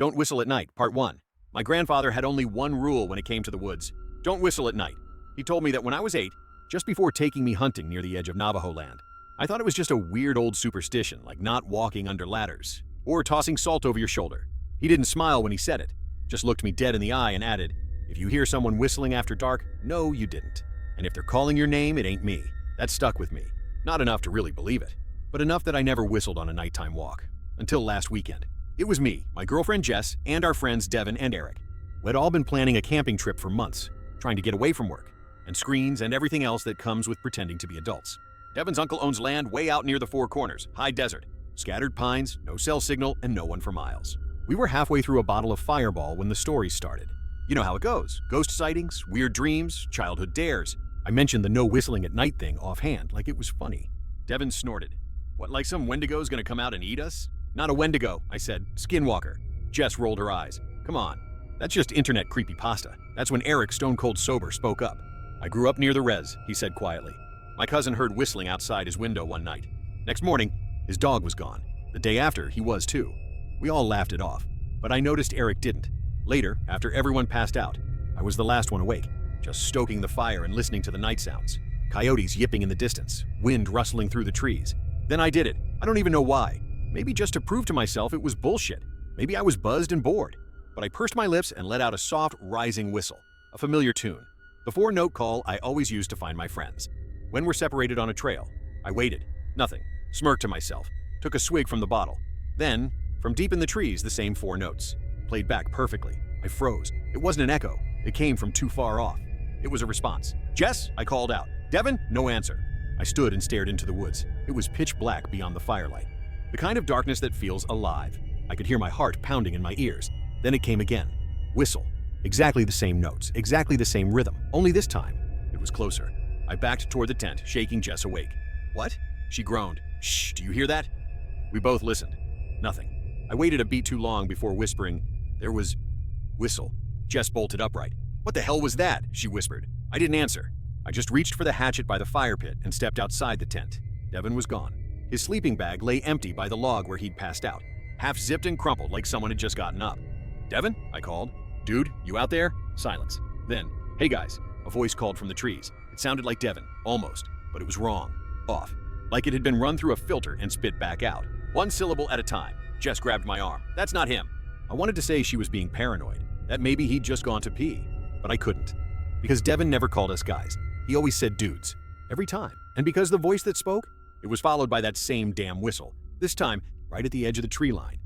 Don't Whistle at Night, Part 1. My grandfather had only one rule when it came to the woods. Don't whistle at night. He told me that when I was 8, just before taking me hunting near the edge of Navajo land, I thought it was just a weird old superstition, like not walking under ladders or tossing salt over your shoulder. He didn't smile when he said it, just looked me dead in the eye and added, "If you hear someone whistling after dark, no, you didn't. And if they're calling your name, it ain't me." That stuck with me. Not enough to really believe it, but enough that I never whistled on a nighttime walk. Until last weekend. It was me, my girlfriend Jess, and our friends Devin and Eric. We'd all been planning a camping trip for months, trying to get away from work, and screens and everything else that comes with pretending to be adults. Devin's uncle owns land way out near the Four Corners, high desert, scattered pines, no cell signal, and no one for miles. We were halfway through a bottle of Fireball when the story started. You know how it goes. Ghost sightings, weird dreams, childhood dares. I mentioned the no whistling at night thing offhand, like it was funny. Devin snorted. "What, like some Wendigo's gonna come out and eat us?" "Not a Wendigo," I said. "Skinwalker." Jess rolled her eyes. "Come on. That's just internet creepypasta." That's when Eric, stone cold sober, spoke up. "I grew up near the res," he said quietly. "My cousin heard whistling outside his window one night. Next morning, his dog was gone. The day after, he was too." We all laughed it off, but I noticed Eric didn't. Later, after everyone passed out, I was the last one awake, just stoking the fire and listening to the night sounds. Coyotes yipping in the distance, wind rustling through the trees. Then I did it. I don't even know why. Maybe just to prove to myself it was bullshit. Maybe I was buzzed and bored. But I pursed my lips and let out a soft, rising whistle, a familiar tune. The 4-note call I always used to find my friends. When we're separated on a trail, I waited. Nothing. Smirked to myself. Took a swig from the bottle. Then, from deep in the trees, the same 4 notes. Played back perfectly. I froze. It wasn't an echo. It came from too far off. It was a response. "Jess?" I called out. "Devin?" No answer. I stood and stared into the woods. It was pitch black beyond the firelight. The kind of darkness that feels alive. I could hear my heart pounding in my ears. Then it came again. Whistle. Exactly the same notes, exactly the same rhythm, only this time it was closer. I backed toward the tent, shaking Jess awake. "What?" She groaned. "Shh, do you hear that?" We both listened. Nothing. I waited a beat too long before whispering, "There was..." Whistle. Jess bolted upright. "What the hell was that?" she whispered. I didn't answer. I just reached for the hatchet by the fire pit and stepped outside the tent. Devin was gone. His sleeping bag lay empty by the log where he'd passed out, half zipped and crumpled like someone had just gotten up. "Devin?" I called. "Dude, you out there?" Silence. Then, "Hey guys," a voice called from the trees. It sounded like Devin, almost, but it was wrong. Off. Like it had been run through a filter and spit back out. One syllable at a time. Jess grabbed my arm. "That's not him." I wanted to say she was being paranoid, that maybe he'd just gone to pee, but I couldn't. Because Devin never called us guys. He always said dudes. Every time. And because the voice that spoke, it was followed by that same damn whistle. This time, right at the edge of the tree line.